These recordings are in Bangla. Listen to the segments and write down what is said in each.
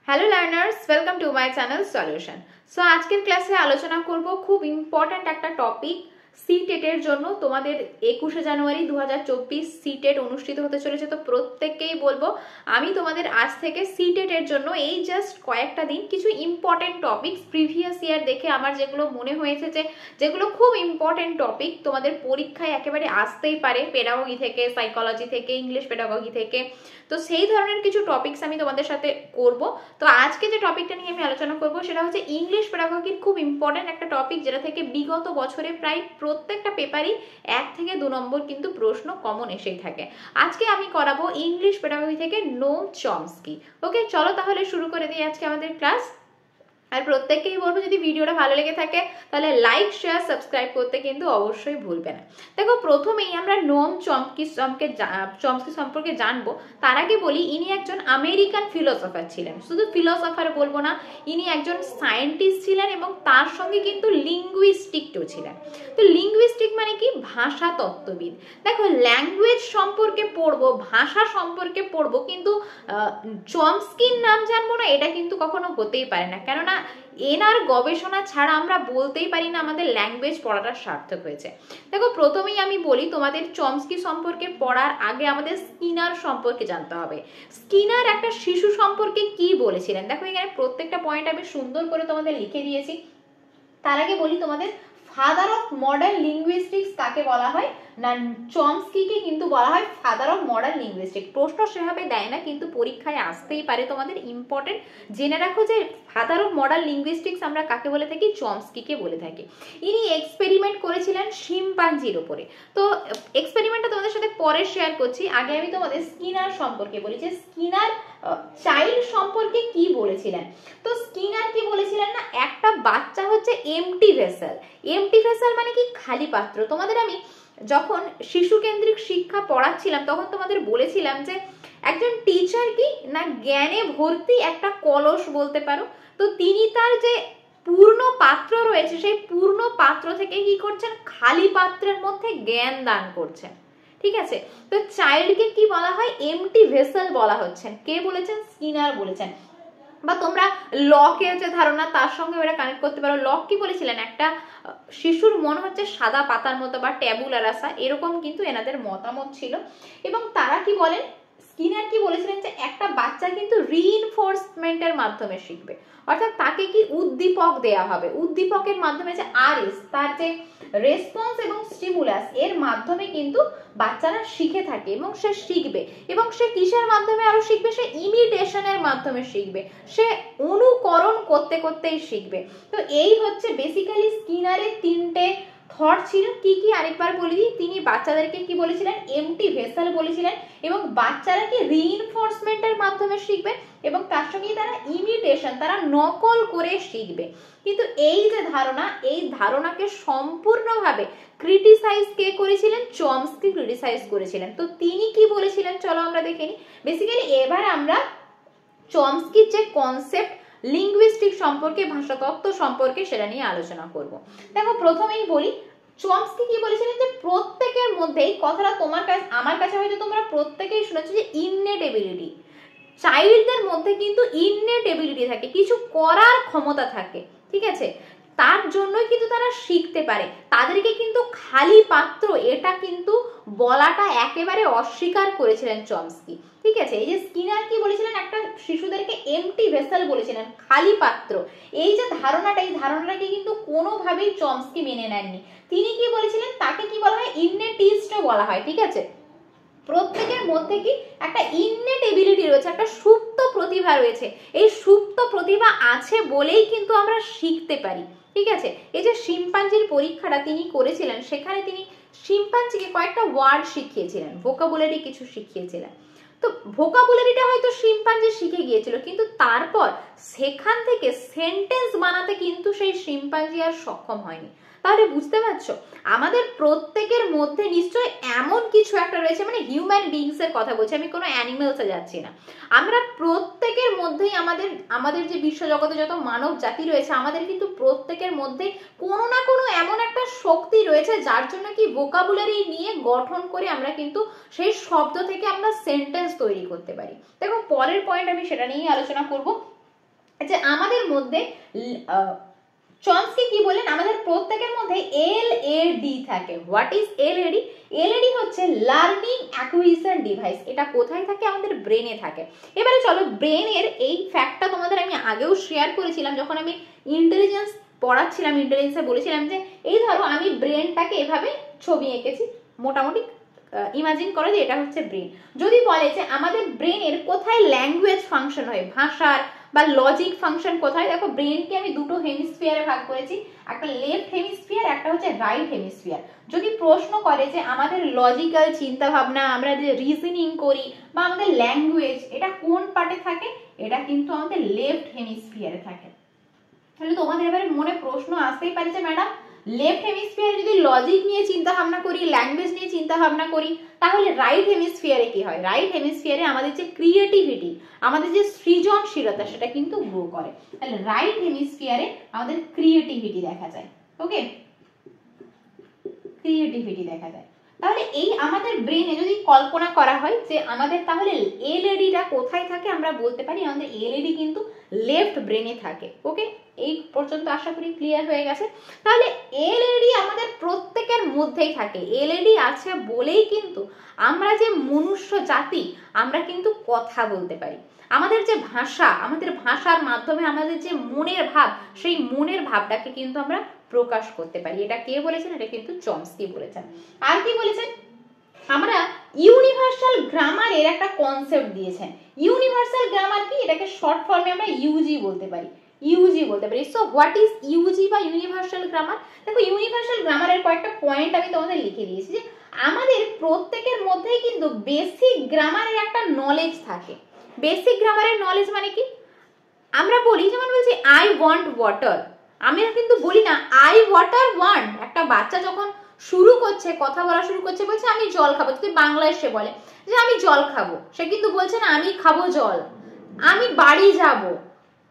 Hello learners, welcome to my channel solution. So আজকের ক্লাসে আলোচনা করব খুব ইম্পর্ট্যান্ট একটা টপিক। সিটেটের জন্য তোমাদের 21শে জানুয়ারি 2024 সিটেট অনুষ্ঠিত হতে চলেছে। তো প্রত্যেককেই বলবো আমি তোমাদের আজ থেকে সিটেটের জন্য এই জাস্ট কয়েকটা দিন কিছু ইম্পর্টেন্ট টপিকস প্রিভিয়াস ইয়ার দেখে আমার যেগুলো মনে হয়েছে যেগুলো খুব ইম্পর্টেন্ট টপিক তোমাদের পরীক্ষায় একেবারে আসতেই পারে, পেডাগোগি থেকে, সাইকোলজি থেকে, ইংলিশ পেডাগোগি থেকে। তো সেই ধরনের কিছু টপিকস আমি তোমাদের সাথে করব। তো আজকে যে টপিকটা নিয়ে আমি আলোচনা করব সেটা হচ্ছে ইংলিশ পেডাগোগির খুব ইম্পর্টেন্ট একটা টপিক, যেটা থেকে বিগত বছরে প্রায় প্রত্যেকটা পেপারই 1 থেকে 2 নম্বর কিন্তু প্রশ্ন কমন এসেই থাকে। আজকে আমি করাবো ইংলিশ পেডাগোগি থেকে নোম চমস্কি। ওকে, চলো তাহলে শুরু করে দিই আজকে আমাদের ক্লাস। আর প্রত্যেককেই বলবো যদি ভিডিওটা ভালো লেগে থাকে তাহলে লাইক, শেয়ার, সাবস্ক্রাইব করতে কিন্তু অবশ্যই ভুলবে না। দেখো, প্রথমেই আমরা নোম চমস্কি সম্পর্কে জানবো। তার আগে বলি ইনি একজন আমেরিকান ফিলোসফার ছিলেন। শুধু ফিলোসফার বলবো না, ইনি একজন সায়েন্টিস্ট ছিলেন এবং তার সঙ্গে কিন্তু লিঙ্গুইস্টিকও ছিলেন। তো লিঙ্গুইস্টিক মানে কি? ভাষা তত্ত্ববিদ। দেখো, ল্যাঙ্গুয়েজ সম্পর্কে পড়বো, ভাষা সম্পর্কে পড়বো, কিন্তু চমস্কির নাম জানবো না, এটা কিন্তু কখনো হতেই পারে না। কেননা এনার গবেষণা ছাড়া আমরা বলতেই পারি না আমাদের ল্যাঙ্গুয়েজ পড়াটা সার্থক হয়েছে। দেখো, প্রথমেই আমি বলি তোমাদের চমস্কি সম্পর্কে পড়ার আগে আমাদের স্কিনার সম্পর্কে জানতে হবে। স্কিনার একটা শিশু সম্পর্কে কি বলেছিলেন, দেখো এখানে প্রত্যেকটা পয়েন্ট আমি সুন্দর করে তোমাদের লিখে দিয়েছি। তার আগে বলি তোমাদের ফাদার অফ মডার্ন লিঙ্গুইস্টিক্স কাকে বলা হয় না, চমস্কিকে কিন্তু বলা হয় ফাদার অফ মডার্ন লিঙ্গুইস্টিক্স। প্রশ্ন সেভাবে দেয় না, কিন্তু পরীক্ষায় আসতেই পারে, তোমাদের ইম্পর্টেন্ট জেনে রাখো যে ফাদার অফ মডার্ন লিঙ্গুইস্টিক্স আমরা কাকে বলে থাকি, চমস্কিকে বলে থাকি। ইনি এক্সপেরিমেন্ট করেছিলেন শিম্পাঞ্জির উপরে। তো এক্সপেরিমেন্টটা তোমাদের সাথে পরে শেয়ার করছি, আগে আমি তোমাদের স্কিনার সম্পর্কে বলি যে স্কিনার চাইল্ড সম্পর্কে কি বলেছিলেন। তো স্কিনার কি বলেছিলেন না, একটা বাচ্চা হচ্ছে এমটি ভেসেল। এমটি ভেসেল মানে কি? খালি পাত্র। তোমাদের আমি যখন শিশু কেন্দ্রিক শিক্ষা পড়াচ্ছিলাম তখন তোমাদের বলেছিলাম যে একজন টিচার কি না জ্ঞানে ভর্তি একটা কলস বলতে পারো। তো তিনি তার যে পূর্ণ পাত্র রয়েছে সেই পূর্ণ পাত্র থেকে কি করছেন, খালি পাত্রের মধ্যে জ্ঞান দান করছেন। ঠিক আছে, তো চাইল্ডকে কি বলা হয়, এমটি ভেসেল বলা হচ্ছেন। কে বলেছেন? স্কিনার বলেছেন। বা তোমরা লকের যে ধারণা তার সঙ্গে ওরা কানেক্ট করতে পারো। লক কি বলেছিলেন, একটা শিশুর মন হচ্ছে সাদা পাতার মতো বা ট্যাবুলা রাসা, এরকম কিন্তু এনাদের মতামত ছিল। এবং তারা কি বলেন, স্কিনার কি বলেছিলেন যে একটা বাচ্চা কিন্তু রিইনফোর্সমেন্টের মাধ্যমে শিখবে, অর্থাৎ তাকে কি উদ্দীপক দেয়া হবে। উদ্দীপকের মাধ্যমে যে আরএস, তার যে রেসপন্স এবং স্টিমুলাস, এর মাধ্যমে কিন্তু বাচ্চারা শিখে থাকে এবং সে শিখবে। এবং সে কিসের মাধ্যমে আরো শিখবে? সে ইমিটেশনের মাধ্যমে শিখবে, সে অনুকরণ করতে করতেই শিখবে। তো এই হচ্ছে বেসিক্যালি স্কিনারের 3টে থট ছিল। কি কি আরেকবার বলে দিই, তিনি বাচ্চাদেরকে কি বলেছিলেন, এমটি ভেসেল বলেছিলেন, এবং বাচ্চারা কি রিইনফোর্সমেন্টের মাধ্যমে শিখবে এবং তার সঙ্গে তারা ইমিটেশন, তারা নকল করে শিখবে। কিন্তু এই যে ধারণা, এই ধারণাকে সম্পূর্ণভাবে ক্রিটিসাইজ কে করেছিলেন? চমস্কি ক্রিটিসাইজ করেছিলেন। তো তিনি কি বলেছিলেন চলো আমরা দেখে নিই। বেসিক্যালি এবার আমরা চমস্কির যে কনসেপ্ট লিঙ্গুইস্টিক সম্পর্কে, ভাষাতত্ত্ব সম্পর্কে, সেটা নিয়ে আলোচনা করব। দেখো, প্রথমেই বলি চমস্কি কি বলেছিলেন যে প্রত্যেকের মধ্যেই, কথাটা তোমার কাছে আমার কাছে হয়তো তোমরা প্রত্যেকেই শুনেছো যে ইননেট এবিলিটি, চাইল্ডদের মধ্যে কিন্তু ইননেট এবিলিটি থাকে, কিছু করার ক্ষমতা থাকে। ঠিক আছে, তার জন্যই কিন্তু তারা শিখতে পারে। তাদেরকে কিন্তু খালি পাত্র এটা কিন্তু বলাটা একেবারে অস্বীকার করেছিলেন চমস্কি। ঠিক আছে, এই যে স্কিনার কি বলেছিলেন, একটা শিশুদেরকে এমটি ভেসেল বলেছিলেন, খালি পাত্র। এই যে ধারণাটা, এই ধারণাটাকে কিন্তু কোনোভাবেই চমস্কি মেনে নেননি। তিনি কি বলেছিলেন, তাকে কি বলা হয়, ইননেটিস্টও বলা হয়। ঠিক আছে, প্রত্যেকের মধ্যে কি একটা ইননেট এবিলিটি রয়েছে, একটা সুপ্ত প্রতিভা রয়েছে। এই সুপ্ত প্রতিভা আছে বলেই কিন্তু আমরা শিখতে পারি। ঠিক আছে, এই যে শিম্পাঞ্জির পরীক্ষাটা তিনি করেছিলেন, সেখানে তিনি শিম্পাঞ্জিকে কয়েকটা ওয়ার্ড শিখিয়েছিলেন, ভোকাবুলারি কিছু শিখিয়েছিলেন। তো ভোকাবুলারিটা হয়তো শিম্পাঞ্জি শিখে গিয়েছিল, কিন্তু তারপর সেখান থেকে সেন্টেন্স বানাতে কিন্তু সেই শিম্পাঞ্জি আর সক্ষম হয়নি। তাহলে বুঝতে পারছো, আমাদের প্রত্যেকের মধ্যে নিশ্চয়ই এমন কিছু একটা রয়েছে, মানে হিউম্যান বিংস এর কথা বলছি, আমি কোনো অ্যানিমেলসে যাচ্ছি না। আমরা প্রত্যেকের মধ্যেই আমাদের যে বিশ্বজগতে যত মানব জাতি রয়েছে, আমাদের কিন্তু প্রত্যেকের মধ্যে কোনো না কোনো এমন একটা শক্তি রয়েছে যার জন্য কি ভোকাবুলারি নিয়ে গঠন করে আমরা কিন্তু সেই শব্দ থেকে আমরা সেন্টেন্স তৈরি করতে পারি। দেখো, পরের পয়েন্ট আমি সেটা নিয়েই আলোচনা করব। যে আমাদের মধ্যে চমস্কি কি বলেন, আমাদের প্রত্যেকের মধ্যে LAD থাকে। What is LAD? LAD হচ্ছে লার্নিং অ্যাকুইজিশন ডিভাইস। এটা কোথায় থাকে? আমাদের ব্রেনে থাকে। এবারে চলো ব্রেনের এই ফ্যাক্টটা তোমাদের আমি আগেও শেয়ার করেছিলাম যখন আমি ইন্টেলিজেন্স পড়াচ্ছিলাম, ইন্টেলিজেন্সে বলেছিলাম যে এই ধরো আমি ব্রেনটাকে এভাবে ছবি এঁকেছি, মোটামুটি ইমাজিন করো যে এটা হচ্ছে ব্রেন। যদি বলে যে আমাদের ব্রেনের কোথায় ল্যাঙ্গুয়েজ ফাংশন হয়, ভাষার বা লজিক ফাংশন কোথায়, দেখো ব্রেনকে আমি দুটো হেমিস্ফিয়ারে ভাগ করেছি, একটা লেফট হেমিস্ফিয়ার, একটা হচ্ছে রাইট হেমিস্ফিয়ার। যদি প্রশ্ন করে যে আমাদের লজিক্যাল চিন্তা ভাবনা, আমরা যে রিজনিং করি বা আমাদের ল্যাঙ্গুয়েজ, এটা কোন পার্টে থাকে, এটা কিন্তু আমাদের লেফট হেমিস্ফিয়ারে থাকে। তাহলে তোমাদের এবারে মনে প্রশ্ন আসতেই পারে যে ম্যাডাম লেফট হেমিস্ফিয়ারে যদি লজিক নিয়ে চিন্তা ভাবনা করি, ল্যাঙ্গুয়েজ নিয়ে চিন্তা ভাবনা করি, তাহলে রাইট হেমিস্ফিয়ারে কি হয়? রাইট হেমিস্ফিয়ারে আমাদের যে ক্রিয়েটিভিটি, আমাদের যে সৃজনশীলতা, সেটা কিন্তু গ্রো করে। তাহলে রাইট হেমিস্ফিয়ারে আমাদের ক্রিয়েটিভিটি দেখা যায়। ওকে, ক্রিয়েটিভিটি দেখা যায়। তাহলে এই আমাদের ব্রেনে যদি কল্পনা করা হয় যে আমাদের তাহলে LADটা কোথায় থাকে, আমরা বলতে পারি আমাদের LAD কিন্তু লেফট ব্রেনে থাকে। ওকে, এই পর্যন্ত আশা করি ক্লিয়ার হয়ে গেছে। তাহলে LAD আমাদের প্রত্যেকের মধ্যেই থাকে। LAD আছে বলেই কিন্তু আমরা যে মনুষ্য জাতি, আমরা কিন্তু কথা বলতে পারি। আমাদের যে ভাষা, আমাদের ভাষার মাধ্যমে আমাদের যে মনের ভাব, সেই মনের ভাবটাকে কিন্তু আমরা প্রকাশ করতে পারি। এটা কে বলেছেন? এটা কিন্তু চমস্কি বলেছেন। আর কি বলেছেন? আমরা ইউনিভার্সাল গ্রামারের একটা কনসেপ্ট দিয়েছেন। ইউনিভার্সাল গ্রামার কি? এটাকে শর্ট ফর্মে আমরা ইউজি বলতে পারি, ইউজি বলতে পারি। সো হোয়াট ইজ ইউজি বা ইউনিভার্সাল গ্রামার? দেখো ইউনিভার্সাল গ্রামারের কয়েকটা পয়েন্ট আমি তোমাদের লিখে দিয়েছি যে আমাদের প্রত্যেকের মধ্যেই কিন্তু বেসিক গ্রামারের একটা নলেজ থাকে। বেসিক গ্রামারের নলেজ মানে কি? আমরা বলি, যেমন বলছি আই ওয়ান্ট ওয়াটার, আমরা কিন্তু বলি না আই ওয়াটার ওয়ান্ট। একটা বাচ্চা যখন শুরু করছে, কথা বলা শুরু করছে, বলছে আমি জল খাবো, যদি বাংলায় সে বলে যে আমি জল খাবো, সে কিন্তু বলছে না আমি খাবো জল। আমি বাড়ি যাব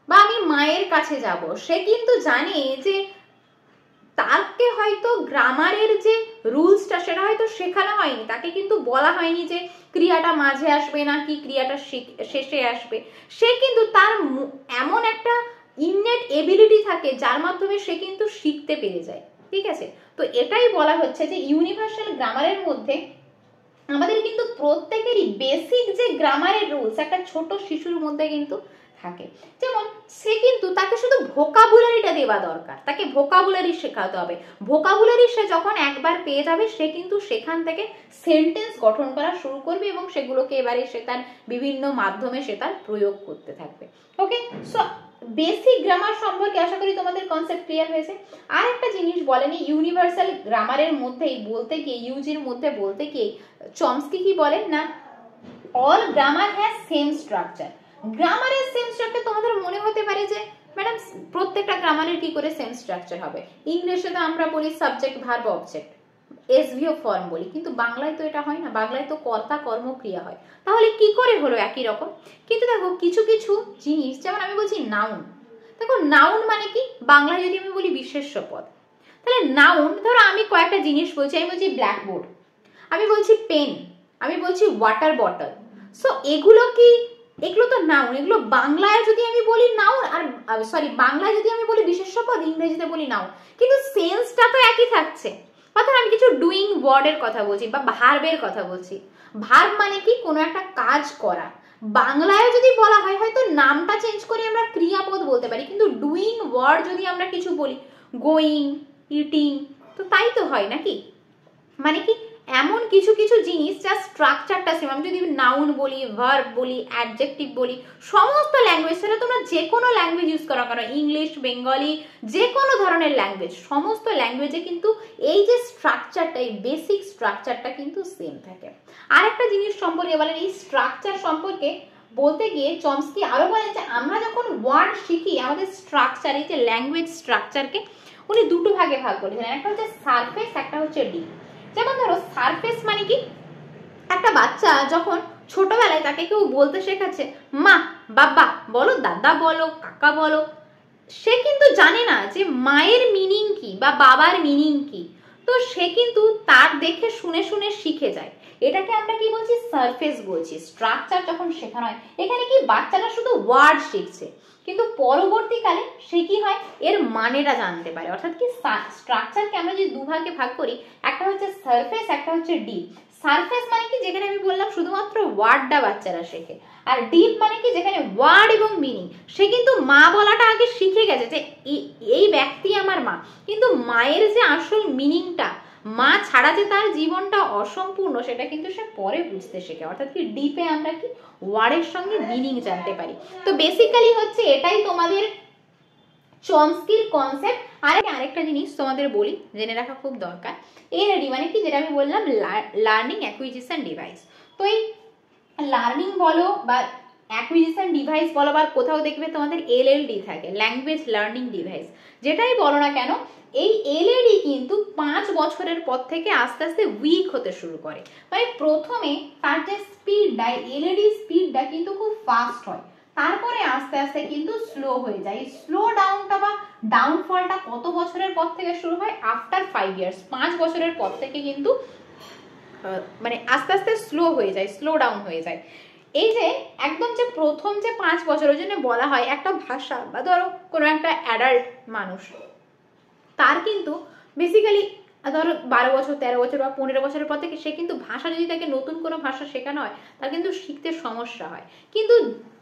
বা আমি মায়ের কাছে যাব, সে কিন্তু জানে যে তাকে হয়তো গ্রামারের যে রুলসটা সেটা হয়তো শেখানো হয়নি, তাকে কিন্তু বলা হয়নি যে ক্রিয়াটা মাঝে আসবে না কি ক্রিয়াটা শেষে আসবে। সে কিন্তু তার এমন একটা ইননেট এবিলিটি থাকে যার মাধ্যমে সে কিন্তু শিখতে পেরে যায়। ঠিক আছে, তো এটাই বলা হচ্ছে যে ইউনিভার্সাল গ্রামারের মধ্যে আমাদের কিন্তু প্রত্যেকেরই বেসিক যে গ্রামারের রুলস একটা ছোট শিশুর মধ্যে কিন্তু থাকে। যেমন সে কিন্তু, তাকে শুধু ভোকাবুলারিটা দেওয়া দরকার, তাকে ভোকাবুলারি শেখাতে হবে। ভোকাবুলারি সে যখন একবার পেয়ে যাবে, সে কিন্তু সেখান থেকে সেন্টেন্স গঠন করা শুরু করবে এবং সেগুলোকে এবারে সে তার বিভিন্ন মাধ্যমে সে তার প্রয়োগ করতে থাকবে। ওকে, সো বেসিক গ্রামার সম্পর্কে আশা করি তোমাদের কনসেপ্ট ক্লিয়ার হয়েছে। আর একটা জিনিস বলেনি, ইউনিভার্সাল গ্রামারের মধ্যেই বলতে গিয়ে, ইউজির মধ্যে বলতে গিয়ে চমস্কি কি বলেন না, all grammar has same structure. গ্রামারের সেম স্ট্রাকচার তোমাদের মনে হতে পারে যে ম্যাডাম প্রত্যেকটা গ্রামারের কি করে সেম স্ট্রাকচার হবে? ইংলিশে তো আমরা বলি সাবজেক্ট ভার্ব অবজেক্ট, এসভিও ফর্ম বলি, কিন্তু বাংলায় তো এটা হয় না, বাংলায় তো কর্তা কর্ম ক্রিয়া হয়। তাহলে কি করে হলো একই রকম? কিন্তু দেখো কিছু কিছু জিনিস, যেমন আমি বলছি নাউন, দেখো নাউন মানে কি? বাংলায় যদি আমি বলি বিশেষ্য পদ, তাহলে নাউন, ধরো আমি কয়েকটা জিনিস বলছি, আমি বলছি ব্ল্যাকবোর্ড, আমি বলছি পেন, আমি বলছি ওয়াটার বটল। সো এগুলো কি? এগুলো তো নাউন। এগুলো বাংলায় যদি আমি বলি নাউন, আর সরি বাংলায় যদি আমি বলি বিশেষ্য পদ, ইংরেজিতে বলি নাউন, কিন্তু সেন্সটা তো একই থাকছে। অর্থাৎ আমি কিছু ডুইং ওয়ার্ডের কথা বলছি বা ভার্বের কথা বলছি। ভার্ব মানে কি? কোনো একটা কাজ করা। বাংলায় যদি বলা হয় হয়তো নামটা চেঞ্জ করে আমরা ক্রিয়াপদ বলতে পারি, কিন্তু ডুইং ওয়ার্ড যদি আমরা কিছু বলি, গোয়িং, ইটিং, তো তাই তো হয় নাকি? মানে কি এমন কিছু কিছু জিনিস যা স্ট্রাকচারটা সেম। আমি যদি নাউন বলি, ভার্ব বলি, অ্যাডজেক্টিভ বলি, সমস্ত ল্যাঙ্গুয়েজ, সেটা তোমরা যে কোনো ল্যাঙ্গুয়েজ ইউজ করো কেন, ইংলিশ, বেঙ্গলি, যে কোনো ধরনের ল্যাঙ্গুয়েজ, সমস্ত ল্যাঙ্গুয়েজে কিন্তু এই যে স্ট্রাকচারটা, এই বেসিক স্ট্রাকচারটা কিন্তু সেম থাকে। আর একটা জিনিস সম্পর্কে বলেন, এই স্ট্রাকচার সম্পর্কে বলতে গিয়ে চমস্কি আরো বলেন যে আমরা যখন ওয়ার্ড শিখি, আমাদের স্ট্রাকচার, এই যে ল্যাঙ্গুয়েজ স্ট্রাকচারকে উনি দুটো ভাগে ভাগ করেছেন, একটা হচ্ছে সারফেস, একটা হচ্ছে ডিপ। যেমন ধরো সারফেস মানে কি? একটা বাচ্চা যখন ছোটবেলায় তাকে কেউ বলতে শেখাচ্ছে মা, বাবা বলো, দাদা বলো, কাকা বলো, সে কিন্তু জানে না যে মায়ের মিনিং কি বা বাবার মিনিং কি। তো সে কিন্তু তার দেখে শুনে শুনে শিখে যায়। এটাকে আমরা কি বলছি, সারফেস বলছি। স্ট্রাকচার যখন শেখানো হয়, এখানে কি বাচ্চারা শুধু ওয়ার্ড শিখছে, কিন্তু পরবর্তীকালে সে কি হয়, এর মানেটা জানতে পারে। অর্থাৎ কি স্ট্রাকচারকে আমরা যদি দুভাগে ভাগ করি, একটা হচ্ছে সারফেস, একটা হচ্ছে ডিপ। সারফেস মানে কি, যেখানে আমি বললাম শুধুমাত্র ওয়ার্ডটা বাচ্চারা শেখে। আর ডিপ মানে কি, যেখানে ওয়ার্ড এবং মিনিং। সে কিন্তু মা বলাটা আগে শিখে গেছে যে এই ব্যক্তি আমার মা, কিন্তু মায়ের যে আসল মিনিংটা, মা ছাড়া যে তার জীবনটা অসম্পূর্ণ, সেটা কিন্তু সে পরে বুঝতে শেখে। অর্থাৎ কি ডিপে আমরা কি ওয়ার্ডের সঙ্গে মিনিং জানতে পারি। তো বেসিক্যালি হচ্ছে এটাই তোমাদের চমস্কির কনসেপ্ট। আর আরেকটা জিনিস তোমাদের বলি, জেনে রাখা খুব দরকার। এলএডি মানে কি, যেটা আমি বললাম লার্নিং অ্যাকুইজিশন ডিভাইস। তো এই লার্নিং বলো বা অ্যাকুইজিশন ডিভাইস বলো, বা কোথাও দেখবে তোমাদের এলএলডি থাকে, ল্যাঙ্গুয়েজ লার্নিং ডিভাইস, যেটাই বলো না কেন, এই এলএডি কিন্তু 5 বছরের পর থেকে আস্তে আস্তে উইক হতে শুরু করে। মানে প্রথমে তার যে স্পিডটা, এলএডি স্পিডটা কিন্তু খুব ফাস্ট হয়, তারপরে আস্তে আস্তে কিন্তু স্লো হয়ে যায়। স্লো ডাউনটা বা ডাউনফলটা কত বছরের পর থেকে শুরু হয়, আফটার 5 ইয়ার্স, 5 বছরের পর থেকে কিন্তু মানে আস্তে আস্তে স্লো হয়ে যায়, স্লো ডাউন হয়ে যায়। এই যে একদম যে প্রথম যে 5 বছর, ওই জন্য বলা হয় একটা ভাষা বা ধরো কোনো একটা অ্যাডাল্ট মানুষ, তার কিন্তু বেসিক্যালি ধরো 12 বছর, 13 বছর বা 15 বছরের পর থেকে সে কিন্তু ভাষা, যদি তাকে নতুন কোনো ভাষা শেখানো হয়, তার কিন্তু শিখতে সমস্যা হয়। কিন্তু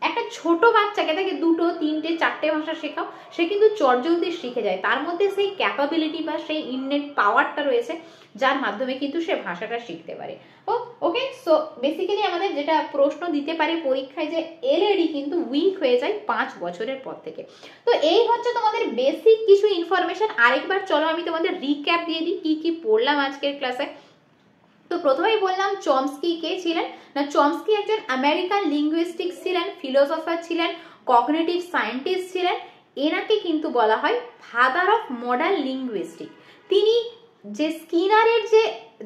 একটা ছোট বাচ্চাকে তাকে 2, 3, 4টে ভাষা শেখাও, সে কিন্তু চটজলদি শিখে যায়। তার মধ্যে সেই ক্যাপাবিলিটি বা সেই ইননেট পাওয়ারটা রয়েছে, যার মাধ্যমে কিন্তু সে ভাষাটা শিখতে পারে। ওকে, সো বেসিক্যালি আমাদের যেটা প্রশ্ন দিতে পারে পরীক্ষায়, যে এলএডি কিন্তু উইক হয়ে যায় 5 বছরের পর থেকে। তো এই হচ্ছে তোমাদের বেসিক কিছু ইনফরমেশন। আরেকবার চলো আমি তোমাদের রিক্যাপ দিয়ে দিই কি কি পড়লাম আজকের ক্লাসে। তো প্রথমেই বললাম চমস্কি কে ছিলেন না, চমস্কি একজন আমেরিকান লিঙ্গুইস্টিক্স ছিলেন, ফিলোসফার ছিলেন, কগনিটিভ সায়েন্টিস্ট ছিলেন। এনাকে কিন্তু বলা হয় ফাদার অফ মডার্ন লিঙ্গুইস্টিক। তিনি যে স্কিনারের যে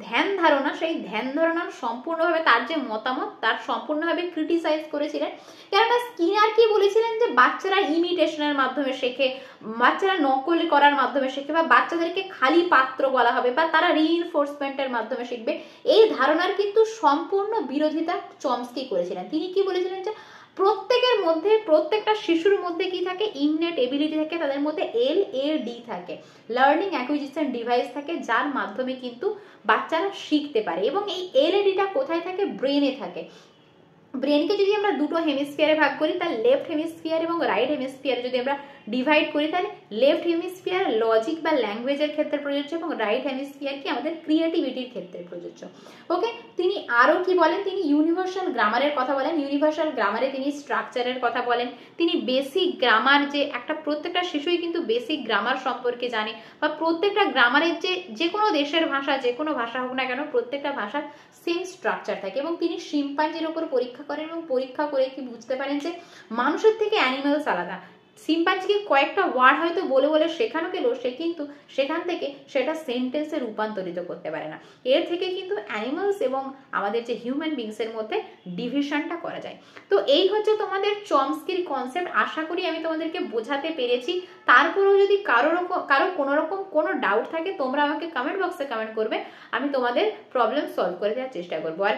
ধ্যান ধারণা, সেই ধ্যান ধারণা সম্পূর্ণভাবে, তার যে মতামত, তার সম্পূর্ণভাবে ক্রিটিসাইজ করেছিলেন। কেননা স্কিনার কি বলেছিলেন, যে বাচ্চারা ইমিটেশনের মাধ্যমে শেখে, বাচ্চারা নকল করার মাধ্যমে শেখে, বা বাচ্চাদেরকে খালি পাত্র বলা হবে, বা তারা রিইনফোর্সমেন্টের মাধ্যমে শিখবে, এই ধারণার কিন্তু সম্পূর্ণ বিরোধিতা চমস্কি করেছিলেন। তিনি কি বলেছিলেন, যে প্রত্যেকের মধ্যে, প্রত্যেকটা শিশুর মধ্যে কি থাকে, ইননেট এবিলিটি থাকে, তাদের মধ্যে এলএডি থাকে, লার্নিং অ্যাকুইজিশন ডিভাইস থাকে, যার মাধ্যমে কিন্তু বাচ্চারা শিখতে পারে। এবং এই এলএডিটা কোথায় থাকে, ব্রেনে থাকে। ব্রেনকে যদি আমরা দুটো হেমিস্ফিয়ারে ভাগ করি, তার লেফট হেমিস্ফিয়ার এবং রাইট হেমিস্ফিয়ারে যদি আমরা ডিভাইড করি, তাহলে লেফট হেমিস্ফিয়ার লজিক বা ল্যাঙ্গুয়েজের ক্ষেত্রে প্রযোজ্য, এবং রাইট হেমিস্ফিয়ার কি আমাদের ক্রিয়েটিভিটির ক্ষেত্রে প্রযোজ্য। ওকে, তিনি আরও কি বলেন, তিনি ইউনিভার্সাল গ্রামারের কথা বলেন। ইউনিভার্সাল গ্রামারে তিনি স্ট্রাকচারের কথা বলেন। তিনি বেসিক গ্রামার, যে একটা প্রত্যেকটা শিশুই কিন্তু বেসিক গ্রামার সম্পর্কে জানে, বা প্রত্যেকটা গ্রামারের যে কোনো দেশের ভাষা, যে কোনো ভাষা হোক না কেন, প্রত্যেকটা ভাষার সেম স্ট্রাকচার থাকে। এবং তিনি শিম্পাঞ্জির ওপর পরীক্ষা করেন, এবং পরীক্ষা করে কি বুঝতে পারেন যে মানুষের থেকে অ্যানিমালস আলাদা। শিম্পাঞ্জিকে কয়েকটা ওয়ার্ড হয়তো বলে বলে শেখানো গেল, সে কিন্তু সেখান থেকে সেটা সেন্টেন্সে রূপান্তরিত করতে পারে না। এর থেকে কিন্তু অ্যানিমালস এবং আমাদের যে হিউম্যান বিংসের মধ্যে ডিভিশনটা করা যায়। তো এই হচ্ছে তোমাদের চমস্কির কনসেপ্ট। আশা করি আমি তোমাদেরকে বোঝাতে পেরেছি। তারপরেও যদি কারো কোনো রকম কোনো ডাউট থাকে, তোমরা আমাকে কমেন্ট বক্সে কমেন্ট করবে, আমি তোমাদের প্রবলেম সলভ করে দেওয়ার চেষ্টা করবো। আর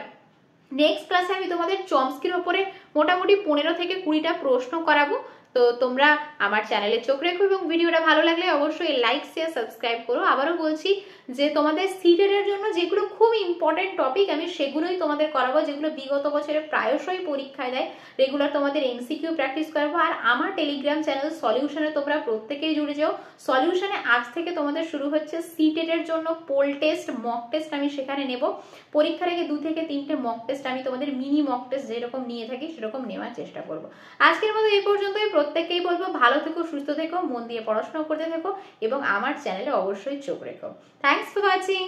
নেক্সট ক্লাসে আমি তোমাদের চমস্কির ওপরে মোটামুটি 15 থেকে 20টা প্রশ্ন করাবো। তো তোমরা আমার চ্যানেলে চোখ রেখো, এবং ভিডিওটা ভালো লাগলে অবশ্যই লাইক, শেয়ার, সাবস্ক্রাইব করো। আবারও বলছি যে তোমাদের সিটেটের জন্য যেগুলো খুব ইম্পর্টেন্ট টপিক, আমি সেগুলোই তোমাদের করাবো, যেগুলো বিগত বছরে প্রায়শই পরীক্ষায় দেয়। রেগুলার তোমাদের এমসিকিউ প্র্যাকটিস করাবো। আর আমার টেলিগ্রাম চ্যানেল সলিউশনে তোমরা প্রত্যেকেই জুড়ে যাও। সলিউশনে আজ থেকে তোমাদের শুরু হচ্ছে সিটেটের জন্য পোল টেস্ট, মক টেস্ট আমি সেখানে নেব। পরীক্ষার আগে 2 থেকে 3টে মক টেস্ট আমি তোমাদের মিনি মক টেস্ট যেরকম নিয়ে থাকি সেরকম নেওয়ার চেষ্টা করব। আজকের মতো এই পর্যন্তই। প্রত্যেককেই বলবো ভালো থেকো, সুস্থ থেকো, মন দিয়ে পড়াশোনা করতে থেকো, এবং আমার চ্যানেলে অবশ্যই চোখ রেখো। Thanks for watching.